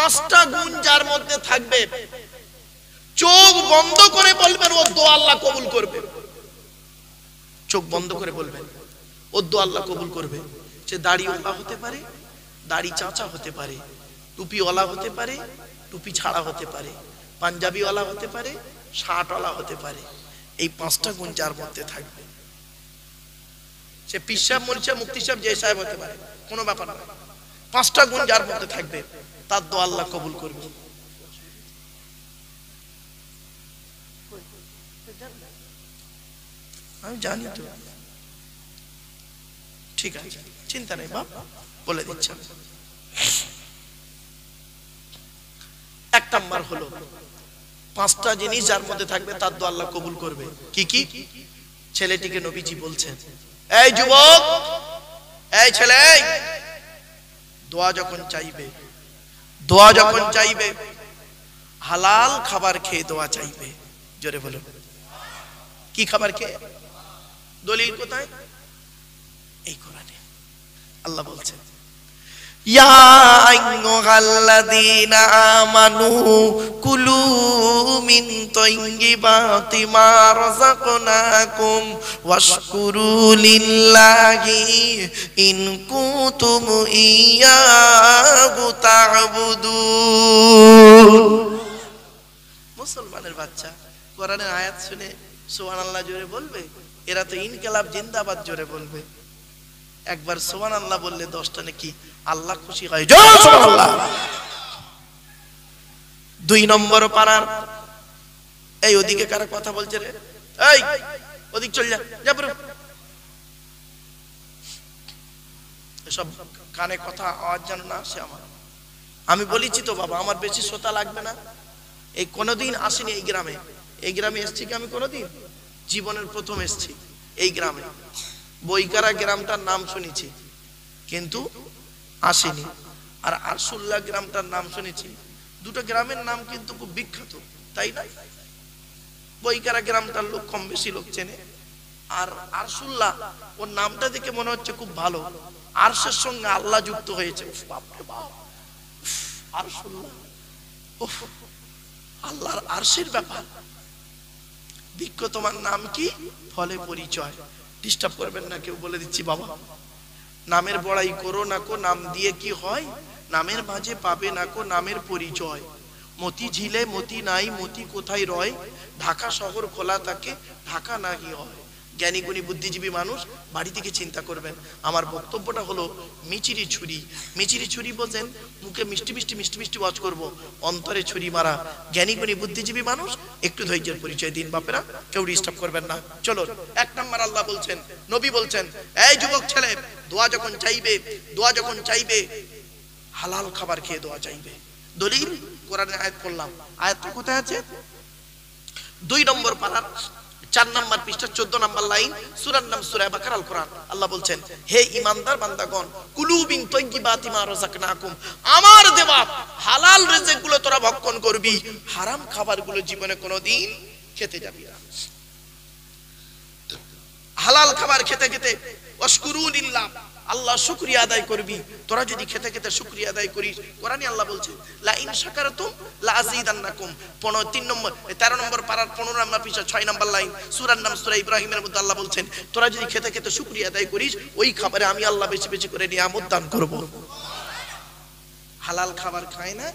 পাঁচটা গুণ যার মধ্যে থাকবে, চোখ বন্ধ করে বলবেন ও দোয়া আল্লাহ কবুল করবে। চোখ বন্ধ করে বলবেন ও দোয়া আল্লাহ কবুল করবে। সে দাড়িওয়ালা হতে পারে, দাড়ি চাচা হতে পারে, টুপিওয়ালা হতে পারে, টুপি ছাড়া হতে পারে, পাঞ্জাবিওয়ালা হতে পারে, শার্টওয়ালা হতে পারে। এই পাঁচটা গুণ যার মধ্যে থাকবে, সে পীর সাহেব, মুফতি সাহেব, মুফতি সাহেব, যে সাহেব হতে পারে, কোনো ব্যাপার না। পাঁচটা গুণ যার মধ্যে থাকবে তার দোয়া আল্লাহ কবুল করবে। আমি জানি তো, ঠিক আছে, চিন্তা নেই বাপ, বলে দিচ্ছেন। এক নাম্বার হলো পাঁচটা জিনিস যার মধ্যে থাকবে তার দোয়া আল্লাহ কবুল করবে। কি কি? ছেলেটিকে নবীজি বলছেন, এই যুবক, এই ছেলে, দোয়া যখন চাইবে, দোয়া যখন চাইবে, হালাল খাবার খেয়ে দোয়া চাইবে। জোরে বলো, কি খাবার খেয়ে? দলিল কোথায়? এই কোরআনে আল্লাহ বলছেন, ইয়া আইয়ুহাল্লাযীনা আমানু কুলু মিন তাইয়্যিবাতি মা রাযাকনাকুম ওয়াশকুরু লিল্লাহি ইন কুনতুম ইয়্যাহু তা'বুদুন। মুসলমানের বাচ্চা কোরআনের আয়াত শুনে সুবহানাল্লাহ জোরে বলবে? এরা তো ইনকিলাব জিন্দাবাদ জোরে বলবে। একবার সুবহানাল্লাহ বললে 10টা নাকি আল্লাহ খুশি হয়। জোরে সুবহানাল্লাহ। 2 নম্বর পারার, এই ওদিকে কারা কথা বলছে রে? এই ওদিক চল যা, যা পুরো। এসব কানে কথা আওয়াজ যেন না আসে আমার। আমি বলেছি তো বাবা, আমার বেশি শ্রোতা লাগবে না। এই কোনোদিন আসিনি এই গ্রামে। এই গ্রামে এসছি কি আমি কোনোদিন? জীবনের প্রথম এসছি এই গ্রামে। বইকারা গ্রামটার নাম শুনেছি কিন্তু আসিনি। আর আরশুল্লাহ গ্রামটার নাম শুনেছি। দুটো গ্রামের নাম কিন্তু খুব বিখ্যাত, তাই না? বইকারা গ্রামটার লোক কম বেশি লোক চেনে। আর আরশুল্লাহ, ওর নামটা দেখে মনে হচ্ছে খুব ভালো। আরশের সঙ্গে আল্লাহ যুক্ত হয়েছে। বাপরে বাপ, আরশুল্লাহ, আল্লাহর আরশের ব্যাপার। বিজ্ঞ, তোমার নাম কি? ফলে পরিচয়। ডিস্টার্ব করবেন না কেউ, বলে দিচ্ছি বাবা। নামের বড়াই করো না কো, নাম দিয়ে কি হয়? নামের মাঝে পাবে না কো নামের পরিচয়। মতি ঝিলে মতি নাই, মতি কোথায় রয়? ঢাকা শহর খোলা থাকে, ঢাকা নাহি হয়। জ্ঞানী গুণী বুদ্ধিজীবী মানুষ বাড়ি থেকে চিন্তা করবেন। আমার বক্তব্যটা হলো মিচিরি ছুরি। মিচিরি ছুরি বলছেন মুখে মিষ্টি মিষ্টি মিষ্টি মিষ্টি ওয়াজ করবো, অন্তরে ছুরি মারা। জ্ঞানী গুণী বুদ্ধিজীবী মানুষ একটু ধৈর্যের পরিচয় দিন বাপেরা, কেউ ডিস্টার্ব করবেন না। চলো, 1 নম্বর আল্লাহ বলছেন, নবী বলছেন, এই যুবক ছেলে, দোয়া যখন চাইবে, দোয়া যখন চাইবে, হালাল খাবার খেয়ে দোয়া চাইবে। দলিল কোরআনের আয়াত পড়লাম। আয়াতটা কোথায় আছে? 2 নম্বর পারার 4 নম্বর পৃষ্ঠা 14 নম্বর লাইন, সূরার নাম সূরা বাকারা, আল কোরআন। আল্লাহ বলছেন, হে ঈমানদার বান্দাগণ, কুলু মিন তাইয়্যিবাতি মা রাযাকনাকুম, আমার দেওয়া হালাল রিজিকগুলো তোরা ভক্ষণ করবি, হারাম খাবারগুলো জীবনে কোনোদিন খেতে যাবি না। হালাল খাবার খেতে খেতে ওয়াশকুরু লিল্লাহ, আল্লাহ শুকরিয়া আদায় করবি। তোরা যদি খেতে খেতে শুকরিয়া আদায় করিস, কোরআনে আল্লাহ বলছেন, লা ইন শাকারতুম লা আযীদান্নাকুম। 3 নম্বর 13 নম্বর পারার 15 নম্বর পৃষ্ঠা 6 নম্বর লাইন, সূরার নাম সূরা ইব্রাহিমের মধ্যে আল্লাহ বলছেন, তোরা যদি খেতে খেতে শুকরিয়া আদায় করিস, ওই খাবারে আমি আল্লাহ বেশি বেশি করে নিয়ামত দান করব। হালাল খাবার খায় না,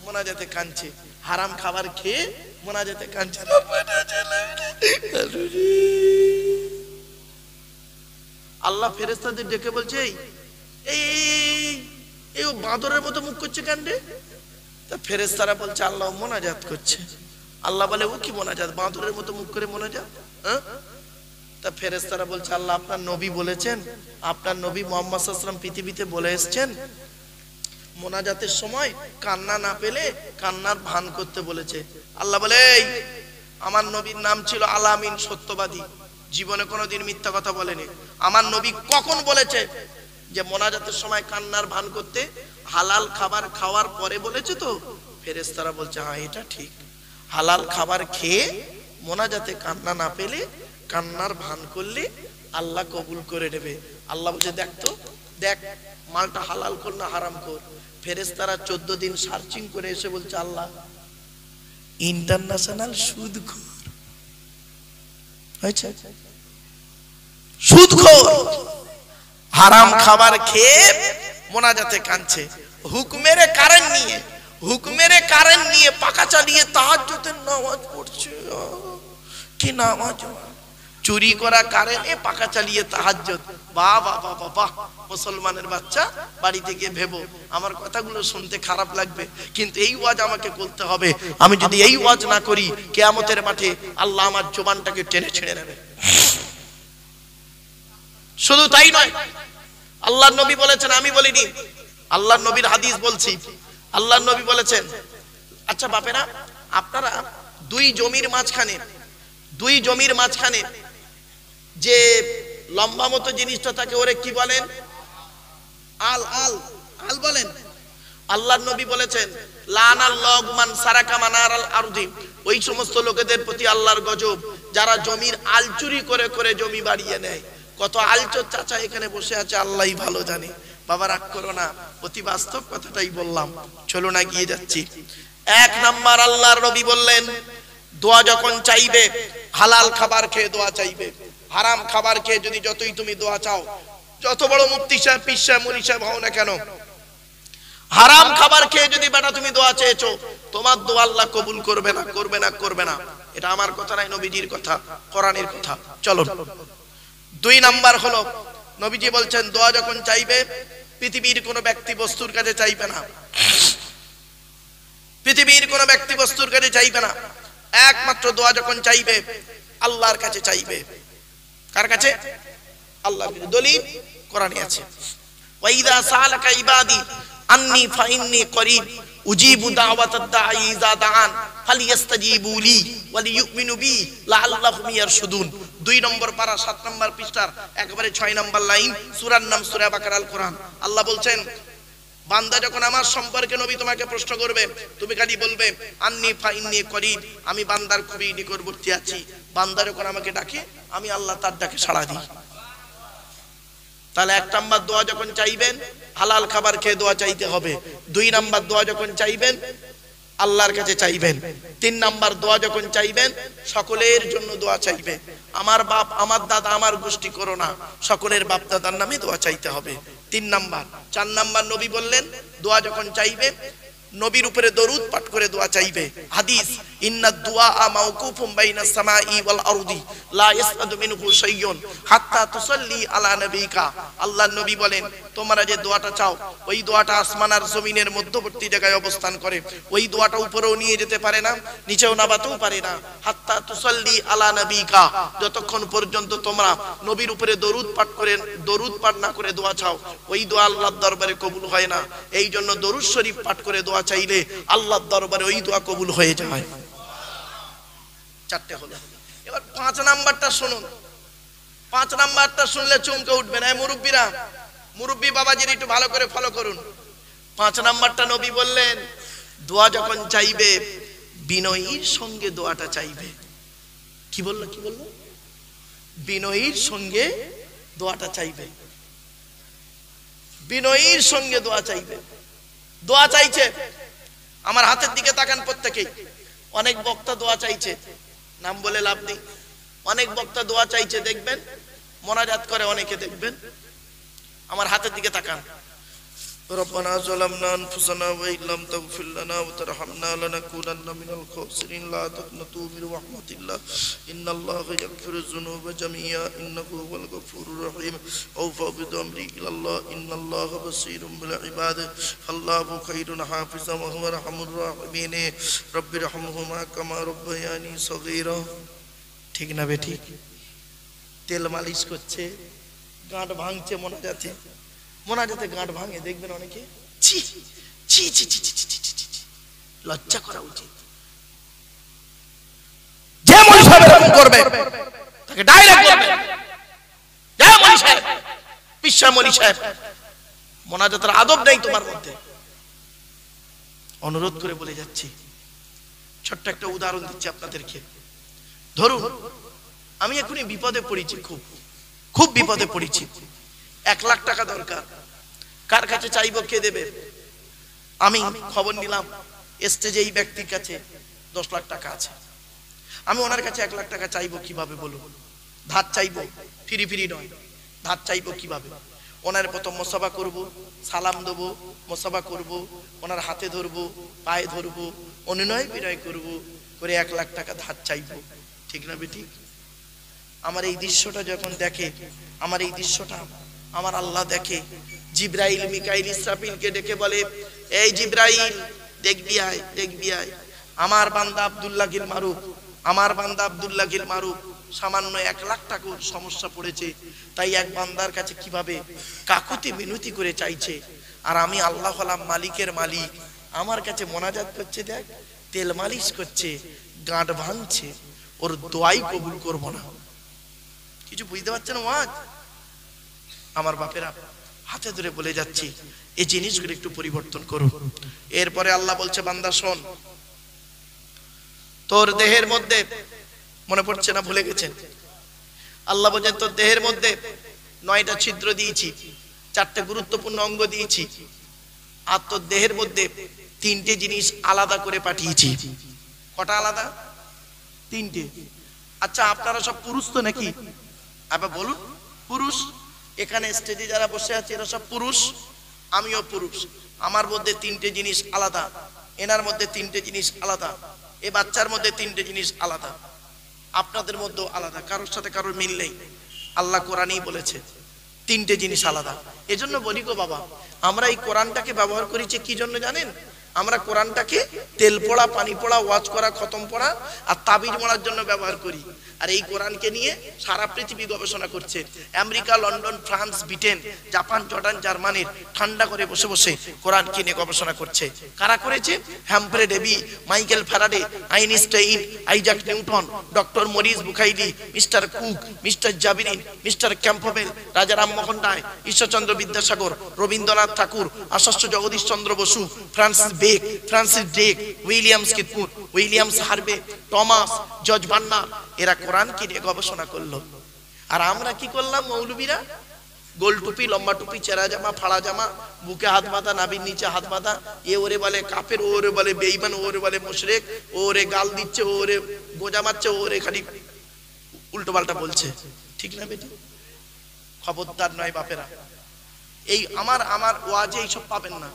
মোনাজাতে কাঁদছে। হারাম খাবার খেয়ে মোনাজাতে কাঁদছে। আল্লাহ ফেরেশতাদের ডেকে বলছে, এই এই ও বাঁদরের মতো মুখ করছে কেন রে? তা ফেরেশতারা বলছে, আল্লাহ মোনাজাত করছে। আল্লাহ বলে, ও কি মোনাজাত? বাঁদরের মতো মুখ করে মোনাজাত? তা ফেরেশতারা বলছে, আল্লাহ আপনার নবী বলেছেন, আপনার নবী মুহাম্মদ সাল্লাল্লাহু আলাইহি ওয়াসাল্লাম পৃথিবীতে বলে এসেছেন, মোনাজাতের সময় কান্না না পেলে কান্নার ভান করতে বলেছে। আল্লাহ বলে, আমার নবীর নাম ছিল আলামিন, সত্যবাদী, জীবনে কোনোদিন মিথ্যা কথা বলেনি। আমার নবী কখন বলেছে যে মোনাজাতের সময় কান্নার ভান করতে? হালাল খাবার খাওয়ার পরে বলেছে। তো ফেরেশতারা বলছে, হ্যাঁ এটা ঠিক, হালাল খাবার খেয়ে মোনাজাতে কান্না না পেলে কান্নার ভান করলে আল্লাহ কবুল করে নেবে। আল্লাহ বলছে, দেখ তো, দেখ মালটা হালাল কর না হারাম কর। ফেরেশতারা 14 দিন সার্চিং করে এসে বলছে আল্লাহ ইন্টারন্যাশনাল সুদখোর হয়েছে, সুদখোর হারাম খাবার খেয়ে মোনাজাতে কাঁদছে, হুকুমের কারেন্ট নিয়ে পাকা চালিয়ে তাহাজ্জুদের নামাজ পড়ছে। কি নামাজ? চুরি করা কারেন্টে পাকা চালিয়ে তাহাজ্জুদ। বাহ বাহ বাহ বাহ! মুসলমানের বাচ্চা, বাড়িতে গিয়ে ভেবো, আমার কথাগুলো শুনতে খারাপ লাগবে কিন্তু এই ওয়াজ আমাকে করতে হবে। আমি যদি এই ওয়াজ না করি কিয়ামতের মাঠে আল্লাহ আমার জবানটাকে টেনে ছিঁড়ে নেবে। শুধু তাই নয়, আল্লাহর নবী বলেছেন, আমি বলিনি, আল্লাহর নবীর হাদিস বলছি। আল্লাহর নবী বলেছেন, আচ্ছা বাপেরা, আপনারা দুই জমির মাঝখানে যে লম্বা মতো জিনিসটা থাকে ওরে কি বলেন? আল আল আল বলেন। আল্লাহর নবী বলেছেন, লানাল্লাহু মান সারাকা মানারাল আরদি, ওই সমস্ত লোকেদের প্রতি আল্লাহর গজব যারা জমির আল চুরি করে করে জমি বাড়িয়ে নেয়। কত আলচোর চাচা এখানে বসে আছে আল্লাহই ভালো জানে। বাবা রাগ করো না, অতি বাস্তব কথাটাই বললাম। চলো না গিয়ে যাচ্ছি। 1 নাম্বার আল্লাহর নবী বললেন, দোয়া যখন চাইবে হালাল খাবার খেয়ে দোয়া চাইবে। হারাম খাবার খেয়ে যদি যতই তুমি দোয়া চাও, যত বড় মুফতি সাহেব, পীর সাহেব, মুনি সাহেব হও না কেন, হারাম খাবার খেয়ে যদি বেটা তুমি দোয়া চেয়েছো, তোমার দোয়া আল্লাহ কবুল করবে না, করবে না, করবে না। এটা আমার কথা নাই, নবীজির কথা, কোরআনের কথা। চলো 2 নাম্বার হলো, নবীজি বলছেন দোয়া যখন চাইবে পৃথিবীর কোনো ব্যক্তি বস্তুর কাছে চাইবে না, পৃথিবীর কোনো ব্যক্তি বস্তুর কাছে চাইবে না। একমাত্র দোয়া যখন চাইবে আল্লাহর কাছে চাইবে। কার কাছে? আল্লাহর কাছে। দলিল কোরআনে আছে, ওয়াইদা সালাকা ইবাদি আন্নী ফাইন্নী করিব উজিবু দাওয়াতাদ দাঈ ইযা দাআন ফালিয়াস্তাজিবু লি ওয়া লিয়ুমিনু বি লাআল্লাহুম ইয়ারশুদুন। 2 নম্বর পারা 7 নম্বর পৃষ্ঠার একবারে 6 নম্বর লাইন, সূরার নাম সূরা বাকারাল কোরআন। আল্লাহ বলছেন, বান্দা যখন আমার সম্পর্কে নবী তোমাকে প্রশ্ন করবে, তুমি খালি বলবে আন্নী ফাইন্নী করিব, আমি বান্দার খুবই নিকটবর্তী আছি। বান্দা যখন আমাকে ডাকে আমি আল্লাহ তার ডাকে সাড়া দিই। তাহলে 1 নাম্বার দোয়া যখন চাইবেন হালাল খাবার খেয়ে দোয়া চাইতে হবে। 2 নাম্বার দোয়া যখন চাইবেন আল্লাহর কাছে চাইবেন। 3 নাম্বার দোয়া যখন চাইবেন সকলের জন্য দোয়া চাইবে। আমার বাপ, আমার দাদা, আমার গোষ্ঠী করো না, সকলের বাপ দাদার নামে দোয়া চাইতে হবে। 3 নাম্বার। 4 নাম্বার নবী বললেন দোয়া যখন চাইবে নবীর উপরে দরুদ পাঠ করে দোয়া চাইবে। হাদিস, ইন্নাদ দুআ মাওকুফুম বাইনাস সামাই ওয়াল আরদি লা ইয়াসআদু মিনহু শাইয়ুন হাত্তা তুসাল্লি আলা নবিকা। আল্লাহর নবী বলেন, তোমরা যে দোয়াটা চাও ওই দোয়াটা আসমান আর জমিনের মধ্যবর্তী জায়গায় অবস্থান করে। ওই দোয়াটা উপরেও নিয়ে যেতে পারে না, নিচেও নামাতেও পারে না। হাত্তা তুসাল্লি আলা নবিকা, যতক্ষণ পর্যন্ত তোমরা নবীর উপরে দরুদ পাঠ না করে দোয়া চাও, ওই দোয়া আল্লাহর দরবারে কবুল হয় না। এই জন্য দরুদ শরীফ পাঠ করে দোয়া চাইলে আল্লাহর দরবারে ওই দোয়া কবুল হয়ে যায়। 4টে হলো। এবার 5 নাম্বারটা শুনুন। 5 নাম্বারটা শুনলে চমকে উঠবেন। এই মুরব্বীরা, মুরব্বী বাবাজির একটু ভালো করে ফলো করুন। 5 নাম্বারটা নবী বললেন, দোয়া যখন চাইবে বিনয়ীর সঙ্গে দোয়াটা চাইবে। কি বললো? বিনয়ীর সঙ্গে দোয়াটা চাইবে। বিনয়ীর সঙ্গে দোয়া চাইবে। দোয়া চাইছে, আমার হাতের দিকে তাকান প্রত্যেকেই। অনেক বক্তা দোয়া চাইছে, নাম বলে লাভ নেই। অনেক বক্তা দোয়া চাইছে, দেখবেন মোনাজাত করে অনেকে, দেখবেন। আমার হাতের দিকে তাকান। রব্বানা যালামনা আনফুসানা ওয়া ইল্লাম তাগফির লানা ওয়া তারহামনা লানাকুনান্না মিনাল খাসিরিন লা তাকনাতু মির রাহমাতিল্লাহ ইন্নাল্লাহা ইয়াগফিরুয যুনুবা জামিআ ইন্নাহু হুয়াল গফুরুর রহিম আওফা বিদমরি ইলাল্লাহ ইন্নাল্লাহা বাসীরুম বিল ইবাদ আল্লাহু খায়রুন হাফিজা ওয়া হুয়া আরহামুর রাহিমিন রব্বিরহামহুমা কামা রাব্বায়ানি সগীরা। ঠিক না বেঠিক? তেল মালিশ করছে, গাঁট ভাঙছে মোনাজাতে গাঁট ভাঙে, দেখবেন অনেকে। ছি ছি ছি ছি ছি ছি, লজ্জা করা উচিত। যে মনি সাহেব এরকম করবে তাকে ডাইরেক্ট বলবেন, যে মনি সাহেব, পিসা মনি সাহেব, মোনাজাতের আদব নেই তোমার মধ্যে। অনুরোধ করে বলে যাচ্ছি, ছোট্ট একটা উদাহরণ দিচ্ছি আপনাদেরকে। ধরুন আমি এখনই বিপদে পড়েছি, খুব বিপদে পড়েছি। 1 লাখ টাকা দরকার। কার কাছে চাইবো? কে দেবে? আমি খবর নিলাম স্টেজে এই ব্যক্তির কাছে 10 লাখ টাকা আছে, আমি ওনার কাছে 1 লাখ টাকা চাইবো কিভাবে বলুন? ধার চাইবো, ফ্রি ফ্রি নয়, ধার চাইবো কিভাবে? ওনার প্রথম মোসাফা করব, সালাম দেবো, মোসাফা করব, ওনার হাতে ধরবো, পায়ে ধরবো, অনুনয় বিনয় করব, করে 1 লাখ টাকা ধার চাইবো, ঠিক না বেটি? আমার এই দৃশ্যটা যখন দেখে, আমার এই দৃশ্যটা আমার আল্লাহ দেখে, জিব্রাইল মিকাইল ইসরাফিলকে ডেকে বলে, এই জিব্রাইল, দেখবি আয়, দেখবি আয়, আমার বান্দা আব্দুল্লাহ গিল মারুফ, আমার বান্দা আব্দুল্লাহ গিল মারুফ সামান্য 1 লাখ টাকার সমস্যা পড়েছে, তাই এক বান্দার কাছে কিভাবে কাকুতি মিনতি করে চাইছে, আর আমি আল্লাহ হলাম মালিকের মালিক, আমার কাছে মোনাজাত করছে, দেখ তেল মালিশ করছে, গাঁট ভাঙছে, ওর দোয়াই কবুল করব না। কিছু বুঝতে পারছেন ওয়াজ? আমার বাপেরা হাতে ধরে বলে যাচ্ছি, এই জিনিসগুলো একটু পরিবর্তন করুন। এরপরে আল্লাহ বলছে, বান্দা শোন, তোর দেহের মধ্যে, মনে পড়ছে না, ভুলে গেছেন? আল্লাহ বলেন, তোর দেহের মধ্যে 9টা ছিদ্র দিয়েছি, 4টে গুরুত্বপূর্ণ অঙ্গ দিয়েছি, আর তোর দেহের মধ্যে 3টে জিনিস আলাদা করে পাঠিয়েছি। কটা আলাদা? 3টে। আচ্ছা, আপনারা সব পুরুষ তো নাকি? আবার বলুন, পুরুষ? এখানে স্টেজে যারা বসে আছে এরা সব পুরুষ, আমিও পুরুষ। আমার মধ্যে 3টে জিনিস আলাদা, এনার মধ্যে 3টে জিনিস আলাদা, এই বাচ্চার মধ্যে 3টে জিনিস আলাদা, আপনাদের মধ্যেও আলাদা, কারোর সাথে কারোর মিল নেই। আল্লাহ কোরআনেই বলেছে 3টে জিনিস আলাদা। এজন্য বলি গো বাবা, আমরা এই কোরআনটাকে ব্যবহার করেছি কি জন্য জানেন? আমরা কোরআনটাকে তেল পড়া, পানি পড়া, ওয়াজ করা, খতম পড়া আর তাবিজ পড়ার জন্য ব্যবহার করি। আর এই কোরআনকে নিয়ে সারা পৃথিবী গবেষণা করছে। America, London, France, Britain, Japan, Jordan, জার্মানির ঠান্ডা করে বসে বসে কোরআনকে নিয়ে গবেষণা করছে। কারা করেছে? Humphry Davy, Michael Faraday, Einstein, Isaac Newton, doctor Maurice Bucaille, mister Cook, mister জাবিরিন, mister Campbell, Raja Rammohan Roy, Ishwarchandra Vidyasagar, Rabindranath Thakur, Acharya Jagadish Chandra Basu, Francis Drake, Williams Keith Moore, Williams Harvey, Thomas, George Bernard, এরা কোরআনকে নিয়ে গবেষণা করলো। আর আমরা কি করলাম? মৌলবীরা গোল টুপি, লম্বা টুপি, চেরা জামা, ফাড়া জামা, বুকে হাত বাঁধা, নাভির নিচে হাত বাঁধা, এ ওরে বলে কাফের, ও ওরে বলে বেঈমান, ও ওরে বলে মুশরিক, ও ওরে গাল দিচ্ছে, ও ওরে গোজা মারছে, ও ওরে খালি উল্টো পাল্টা বলছে, ঠিক না বেটি? খবরদার নয় বাপেরা, এই আমার ওয়াজে এইসব পাবেন না।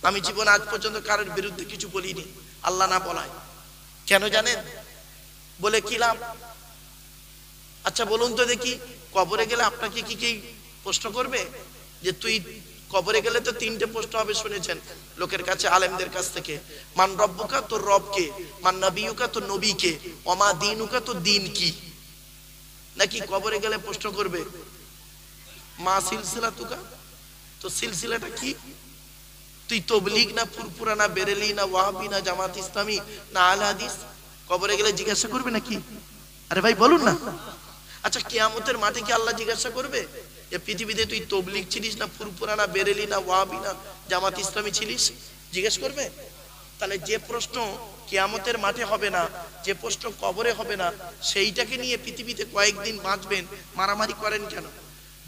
আমি জীবনে আজ পর্যন্ত কারোর বিরুদ্ধে কিছু বলিনি, আল্লাহ না বলায়। কেন জানেন? বলে কি লাভ? আচ্ছা বলুন তো দেখি, কবরে গেলে আপনাকে কি কি প্রশ্ন করবে? যে তুই কবরে গেলে তো 3টে প্রশ্ন হবে, শুনেছেন লোকের কাছে, আলেমদের কাছ থেকে। মান রব্বুকা, তোর রব কে? মান নবিয়ুকা, তোর নবী কে? ওমা দীনুকা, তোর দিন কি? নাকি কবরে গেলে প্রশ্ন করবে মা সিলসিলা তুকা, তো সিলসিলাটা কি? তুই তবলিগ না ফুরফুরা না বেরেলি না ওয়াহাবি না জামাত ইসলামী না আহলে হাদিস? কবরে গেলে জিজ্ঞাসা করবে নাকি? আরে ভাই বলুন না। আচ্ছা, কিয়ামতের মাঠে কি আল্লাহ জিজ্ঞাসা করবে যে পৃথিবীতে তুই তবলিগ ছিলিস না ফুরফুরা না বেরেলি না ওয়াহাবি না জামাত ইসলামী ছিলিস? জিজ্ঞেস করবে? তাহলে যে প্রশ্ন কিয়ামতের মাঠে হবে না, যে প্রশ্ন কবরে হবে না, সেইটাকে নিয়ে পৃথিবীতে কয়েকদিন বাঁচবেন, মারামারি করেন কেন?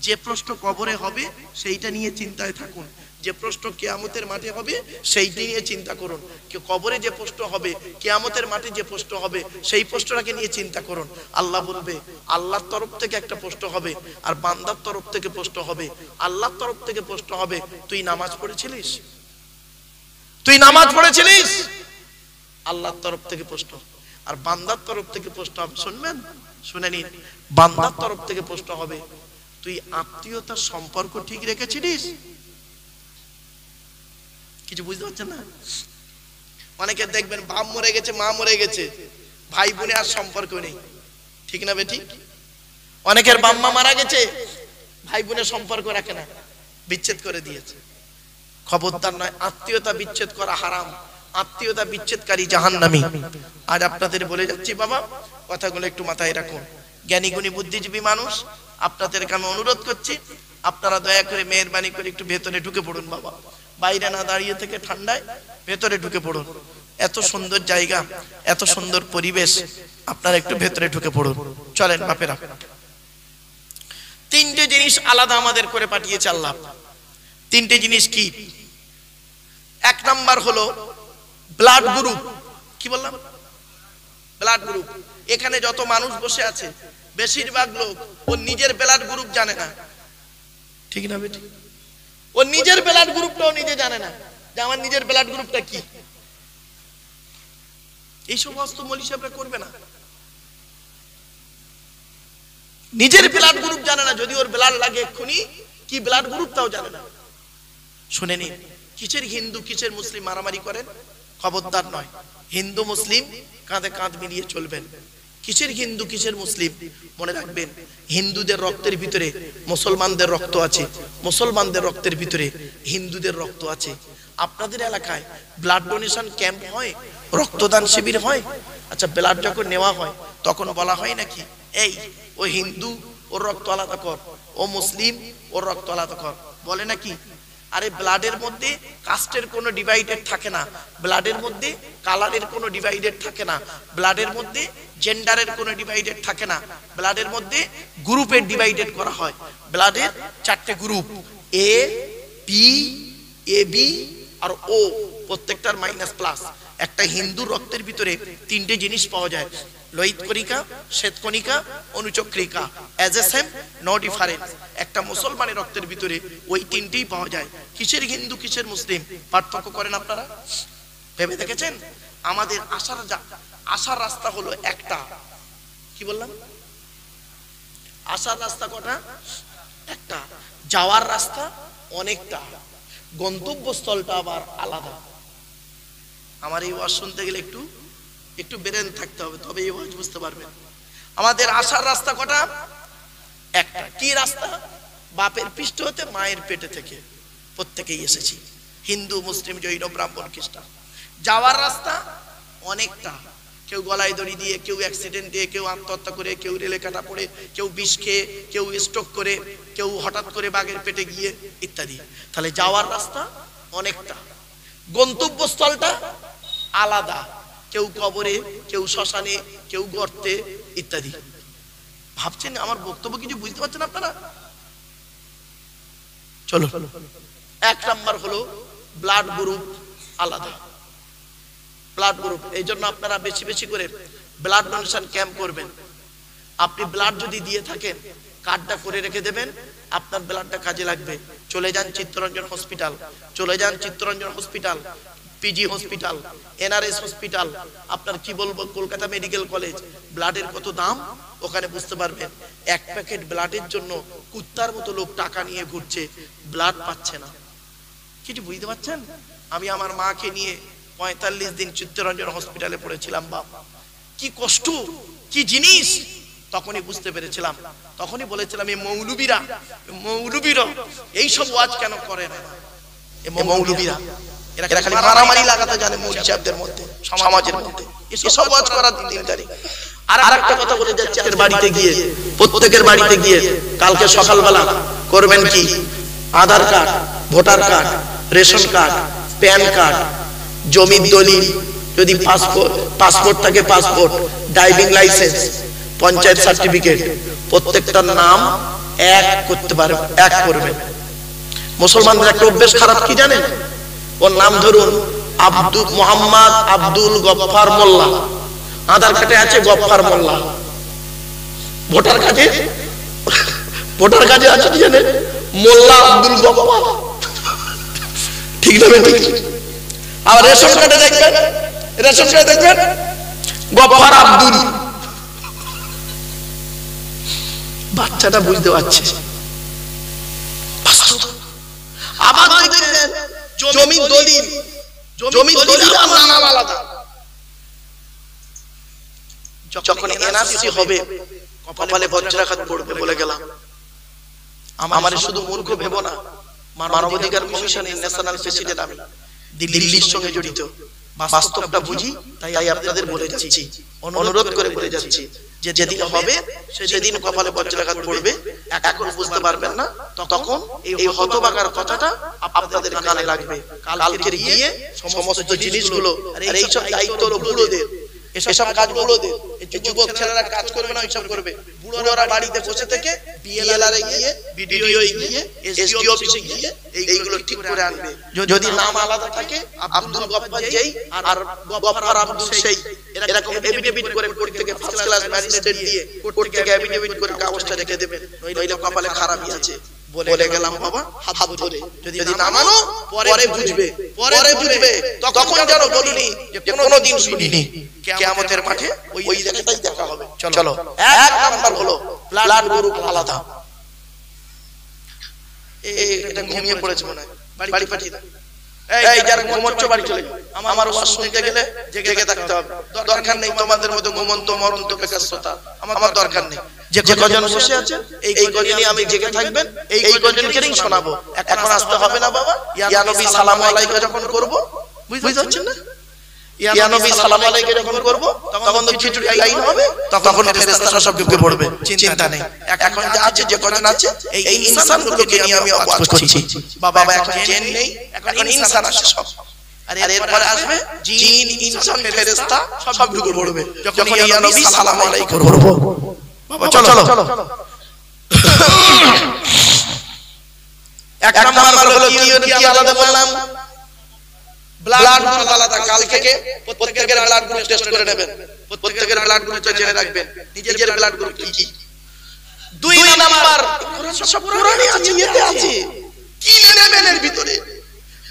যে প্রশ্ন কবরে হবে সেইটা নিয়ে চিন্তায় থাকুন, যে প্রশ্ন কিয়ামতের মাঠে হবে সেইটা নিয়ে চিন্তা করুন। কবরে যে প্রশ্ন হবে, কিয়ামতের মাঠে যে প্রশ্ন হবে, সেই প্রশ্নটাকে নিয়ে চিন্তা করুন। আল্লাহ বলবে, আল্লাহর তরফ থেকে একটা প্রশ্ন হবে আর বান্দার তরফ থেকে প্রশ্ন হবে। আল্লাহর তরফ থেকে প্রশ্ন হবে, তুই নামাজ পড়েছিলিস? তুই নামাজ পড়েছিলিস? আল্লাহর তরফ থেকে প্রশ্ন। আর বান্দার তরফ থেকে প্রশ্ন হবে, শুনবেন, শুনে নিন, বান্দার তরফ থেকে প্রশ্ন হবে, তুই আত্মীয়তার সম্পর্ক ঠিক রেখেছিলিস? কিছু বুঝতে পারছেন না? অনেকে দেখবেন বাপ মরে গেছে, মা মরে গেছে, ভাই বোনে আর সম্পর্ক নেই, ঠিক না বেটি? অনেকের বাম্মা মারা গেছে, ভাই বোনের সম্পর্ক রাখে না, বিচ্ছেদ করে দিয়েছে। খবরদার নয়, আত্মীয়তা বিচ্ছেদ করা হারাম, আত্মীয়তা বিচ্ছেদকারী জাহান্নামী। আজ আপনাদের বলে যাচ্ছি বাবা, কথাগুলো একটু মাথায় রাখুন। জ্ঞানী গুণী বুদ্ধিজীবী মানুষ, আপনাদেরকে আমি অনুরোধ করছি, আপনারা দয়া করে মেহেরবানি করে একটু ভেতরে ঢুকে পড়ুন বাবা। বাইরে না দাঁড়িয়ে থেকে ঠান্ডায় ভেতরে ঢুকে পড়ুন। এত সুন্দর জায়গা, এত সুন্দর পরিবেশ, আপনারা একটু ভেতরে ঢুকে পড়ুন। চলেন বাপেরা, 3টে জিনিস আলাদা আমাদের করে পাঠিয়েছে আল্লাহ। 3টে জিনিস কি? এক নাম্বার হলো ব্লাড গ্রুপ। কি বললাম? Blood group. এখানে যত মানুষ বসে আছে বেশিরভাগ লোক ও নিজের ব্লাড গ্রুপ জানে না, ঠিক না বেটি? ও নিজের ব্লাড গ্রুপটাও নিজে জানে না যে আমার নিজের ব্লাড গ্রুপটা কি। এই সমস্ত মৌলভী সাহেবরা করবে না। নিজের ব্লাড গ্রুপ জানে না, যদি ওর ব্লাড লাগে এক্ষুনি কি ব্লাড গ্রুপ তাও জানে না। শুনে নিন, কিসের হিন্দু কিসের মুসলিম মারামারি করেন, খবরদার নয়। হিন্দু মুসলিম কাঁধে কাঁধ মিলিয়ে চলবেন। কিসের হিন্দু কিসের মুসলিম মনে রাখবেন, হিন্দুদের রক্তের ভিতরে মুসলমানদের রক্ত আছে, মুসলমানদের রক্তের ভিতরে হিন্দুদের রক্ত আছে। আপনাদের এলাকায় ব্লাড ডোনেশন ক্যাম্প হয়, রক্তদান শিবির হয়। আচ্ছা, ব্লাড যখন নেওয়া হয় তখন বলা হয় নাকি এই ও হিন্দু ওর রক্ত আলাদা কর, ও মুসলিম ওর রক্ত আলাদা কর, বলে নাকি? আরে ব্লাডের মধ্যে কাস্টের কোনো ডিভাইডেড থাকে না, ব্লাডের মধ্যে কালারের কোনো ডিভাইডেড থাকে না, ব্লাডের মধ্যে জেন্ডারের কোনো ডিভাইডেড থাকে না, ব্লাডের মধ্যে গ্রুপের ডিভাইডেড করা হয়। ব্লাডের 4টে group, A B, A B আর ও, প্রত্যেকটার মাইনাস প্লাস। একটা হিন্দুর রক্তের ভিতরে 3টে জিনিস পাওয়া যায়, লোহিত কণিকা, শ্বেত কণিকা, অনুচক্রিকা, as a same no difference. একটা মুসলমানের রক্তের ভিতরে ওই 3টেই পাওয়া যায়। কিসের হিন্দু কিসের মুসলিম পার্থক্য করেন আপনারা? ভেবে দেখেছেন? আমাদের আসার রাস্তা হলো একটা। কি বললাম? আসার রাস্তা কটা? একটা। যাওয়ার রাস্তা অনেকটা, গন্তব্যস্থলটা আবার আলাদা। আমার এই ওয়াজ শুনতে গেলে একটু ব্রেন থাকতে হবে, তবে এই ওয়াজ বুঝতে পারবেন। আমাদের আসার রাস্তা কটা? একটা। কি রাস্তা? বাপের পৃষ্ঠ হতে মায়ের পেটে থেকে প্রত্যেকেই এসেছি, হিন্দু মুসলিম জৈন ব্রাহ্মণ খ্রিস্টান। যাওয়ার রাস্তা অনেকটা, কেউ গলায় দড়ি দিয়ে, কেউ অ্যাক্সিডেন্ট দিয়ে, কেউ আত্মহত্যা করে, কেউ রেলে কাটা পড়ে, কেউ বিষ খেয়ে, কেউ স্ট্রোক করে, কেউ হঠাৎ করে বাঘের পেটে গিয়ে ইত্যাদি। তাহলে যাওয়ার রাস্তা অনেকটা, গন্তব্যস্থলটা আলাদা, কেউ কবরে, কেউ শ্মশানে, কেউ গর্তে ইত্যাদি। ভাবছেন আমার বক্তব্য কিছু বুঝতে পারছেন আপনারা? চলো, এক নাম্বার হলো ব্লাড গ্রুপ আলাদা। ব্লাড গ্রুপ, এই জন্য আপনারা বেশি বেশি করে ব্লাড ডোনেশন ক্যাম্প করবেন। আপনি ব্লাড যদি দিয়ে থাকেন কার্ডটা করে রেখে দেবেন, আপনার ব্লাডটা কাজে লাগবে। চলে যান চিত্তরঞ্জন হসপিটাল, চলে যান Chittaranjan hospital, PG hospital, NRS hospital, আপনার কি বলবো কলকাতা মেডিকেল কলেজ, ব্লাডের কত দাম ওখানে বুঝতে পারবেন। এক প্যাকেট ব্লাডের জন্য কুত্তার মতো লোক টাকা নিয়ে ঘুরছে, ব্লাড পাচ্ছে না। কিছু বুঝতে পারছেন? আমি আমার মাকে নিয়ে 45 দিন চিত্তরঞ্জন হসপিটালে পড়েছিলাম। বাবা কি কষ্ট, কি জিনিস! তখনই বুঝতে পেরেছিলাম, তখনই বলেছিলাম এই মৌলবীরা এইসব ওয়াজ কেন করে না? এই মৌলবীরা এরা খালি মারামারি লাগাতে জানে মৌলভী সাহেবদের মধ্যে, সমাজের মধ্যে। এসব ওয়াজ করার দিন জানি। আর একটা কথা বলে যাচ্ছে, বাড়িতে গিয়ে, প্রত্যেকের বাড়িতে গিয়ে কালকে সকালবেলা করবেন কি? Aadhaar card, voter card, ration card, PAN card, জমির দলিল, যদি পাসপোর্ট থাকে passport, driving licence, panchayat certificate, প্রত্যেকটার নাম এক করতে পারবে, এক করবেন। মুসলমানদের একটা অভ্যেস খারাপ কি জানেন? ওর নাম ধরুন মোহাম্মদ আব্দুল গফফার মোল্লা, আধার কার্ডে আছে গফফার মোল্লা, ভোটার কার্ডে আছে কি জানেন? মোল্লা আব্দুল গফফার। ঠিক না? আর রেশন কার্ডে দেখবেন গফফার আব্দুল। বাচ্চাটা বুঝতে পারছে। আবার দেখবেন জমি দলিল, নাম আলাদা। যখন এনআরসি হবে কপালে বজ্রাঘাত পড়বে বলে গেলাম। আমার শুধু মূর্খ ভেবো না, মানবাধিকার কমিশনের ন্যাশনাল প্রেসিডেন্ট আমি, দিল্লির সঙ্গে জড়িত, বাস্তবটা বুঝি, তাই আপনাদের বলে যাচ্ছি, অনুরোধ করে বলে যাচ্ছি যে যেদিন হবে সেদিন কপালে বজ্রাঘাত পড়বে। এখন বুঝতে পারবেন না, তখন এই হতভাগার কথাটা আপনাদের কানে লাগবে। কালকে গিয়ে সমস্ত জিনিসগুলো, আর এইসব দায়িত্ব হলো বুড়োদের, এসব কাজ বুড়োদের। যুবক ছেলেরা কাজ করবে না, ওইসব করবে। পড়ুয়ারা বাড়িতে বসে থেকে বিএলআর এ গিয়ে ভিডিও এ গিয়ে এসডি অফিসে গিয়ে এইগুলো ঠিক করে আনবে। যদি নাম আলাদা থাকে আব্দুল গফফার যেই আর গফফার আব্দুল সেই এরকম এফিডেভিট করে কোর্ট থেকে ফার্স্ট ক্লাস ম্যাজিস্ট্রেট দিয়ে কোর্ট থেকে এফিডেভিট করে কাগজটা রেখে দেবেন, নইলে কপালে খারাপই আছে। বলে গেলাম বাবা হাত ধরে, যদি না মানো পরে বুঝবে, তখন জানো বলিনি যে কোনোদিন শুনিনি। কিয়ামতের মাঠে ওই জায়গাটাই দেখা হবে। চলো, এক নাম্বার হলো ব্লাড গ্রুপ আলাদা। এটা ঘুমিয়ে পড়েছে মনে হয়, বাড়ি পাঠিয়ে দাও। এই যারা ঘুমোচ্ছ বাড়ি চলে যাও, আমার ওয়াজ শুনতে গেলে জেগে থাকতে হবে। দরকার নেই তোমাদের মতো ঘুমন্ত মরন্ত বেকার শ্রোতা, আমার দরকার নেই। যে কজন বসে আছে এই কজনই আমি জেগে থাকবেন, এই কজনকেই শোনাবো। এখন আসতে হবে না বাবা, ইয়া নবী সালামু আলাইকা যখন করব, বুঝতে পারছেন না? ইয়া নবী সালামু আলাইকা যখন করব তখন তো খিচুড়ি লাইন হবে, তখন ফেরেশতারা সব ঢুকে পড়বে, চিন্তা নেই। এখন যা আছে যে কজন আছে এই ইনসানগুলোকে নিয়ে আমি ওয়াজ করছি। বাবা এখন জিন নেই, এখন ইনসান আছে সব। আর এরপরে আসবে জিন, ইনসান, ফেরেশতা সব ঢুকে পড়বে যখন ইয়া নবী সালামু আলাইকা করব। বাবা চলো, এক নাম্বার হলো কি আলাদা বললাম, ব্লাড গ্রুপ আলাদা। কাল থেকে প্রত্যেকের ব্লাড গ্রুপ টেস্ট করে নেবেন, প্রত্যেকের ব্লাড গ্রুপটা জেনে রাখবেন নিজের ব্লাড গ্রুপ কি। দুই নাম্বার সব কোরআনে আছে, এতে আছে। কি নেবেন এর ভিতরে?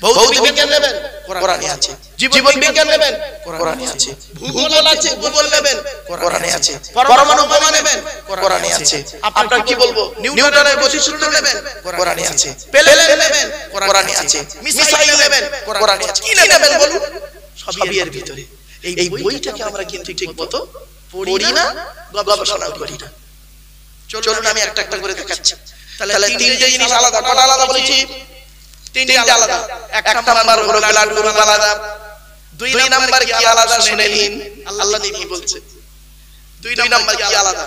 ভৌতিক বিজ্ঞান নেবেন, কোরআনে আছে। জীবন বিজ্ঞান নেবেন, কোরআনে আছে। ভূগোল আছে, ভূগোল নেবেন, কোরআনে আছে। পরমাণু বোমা নেবেন, কোরআনে আছে। আপনার কি বলবো, নিউটনের গতিসূত্র নেবেন, কোরআনে আছে। প্লেন নেবেন, কোরআনে আছে। মিসাইল নেবেন, কোরআনে আছে। কি নেবেন বলুন? সবই এর ভিতরে। এই বইটাকে আমরা কিন্তু ঠিকমতো পড়ি না, গবেষণা করি না। চলুন আমি একটা একটা করে দেখাচ্ছি। তাহলে তিনটে জিনিস আলাদা। কটা আলাদা বলেছি? তিনটে আলাদা। এক নাম্বার হলো ব্লাড গ্রুপ আলাদা। দুই নাম্বার কি আলাদা শুনে নিন, আল্লাহ নিজেই বলছে। দুই নাম্বার কি আলাদা?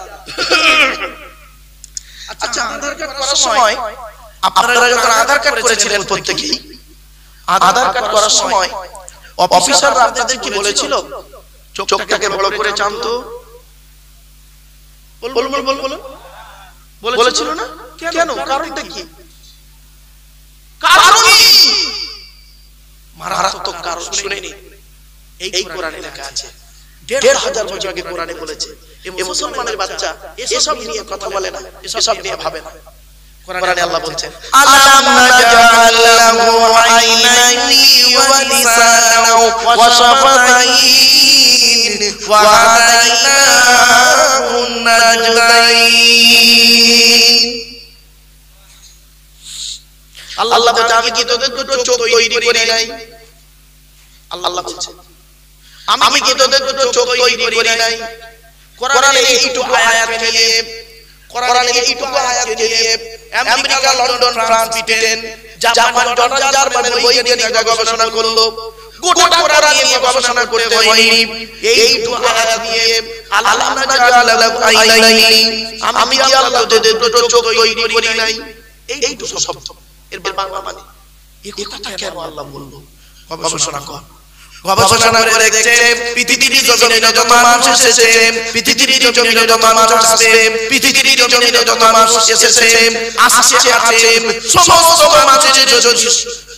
আচ্ছা, আধার কার্ড করার সময় আপনারা যখন আধার কার্ড করেছিলেন প্রত্যেকেই, আধার কার্ড করার সময় অফিসাররা আপনাদের কি বলেছিল? চোখটাকে বড় করে চান তো? বলেছিল না? কেন? কারণটা কি? মারাত্মক কারণ শুনেনি। এই কোরআনে লেখা আছে, ১,৫০০ বছর আগে কোরআনে বলেছে। এই মুসলমানের বাচ্চা এসব নিয়ে কথা বলে না, এসব নিয়ে ভাবে না। কোরআনে আল্লাহ বলছেন, আলাম নাজাল লাহু আইনাইনি ওয়া লিসানান ওয়া শাফাতাইন ওয়া হাদাইনাহুন নাজদাইন। আল্লাহ বলছে, আমি কি তোদের দুটো চোখ তৈরি করি নাই? আল্লাহ বলছে, আমি কি তোদের দুটো চোখ তৈরি করি নাই? কোরআনে এইটুকু আয়াত নিয়ে, কোরআনে এইটুকু আয়াত নিয়ে America, London, France, Britain, Japan, Jordan, জার্মানির বৈজ্ঞানিকরা গবেষণা করলো। গোটা কোরআন নিয়ে গবেষণা করতে হয়নি, এইটুকু আয়াত নিয়ে আল্লাহ নাজাল লাহু আইনাইনি, আমি কি আল্লাহ তোদের দুটো চোখ তৈরি করি নাই? এইটুকু শব্দ এর বাংলা মানে এই কথা কেন আল্লাহ বললো? গবেষণা কর। গবেষণা করে দেখছে পৃথিবীর জমিনে যত মানুষ এসেছে, পৃথিবীর জমিনে যত মানুষ আসবে, পৃথিবীর জমিনে যত মানুষ এসেছে আসছে আছে, সমস্ত মানুষের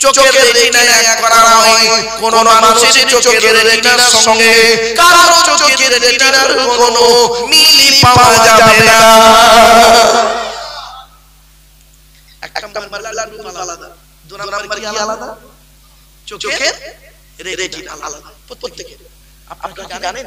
চোখের রেটিনা এক করা হয়। কোন মানুষের চোখের রেটিনার সঙ্গে কারো চোখের রেটিনার কোনো মিল পাওয়া যাবে না। এক নাম্বার ব্লাড গ্রুপ আলাদা, দুই নাম্বার কি আলাদা? চোখের রেটিনা আলাদা প্রত্যেকের। আপনারা কি জানেন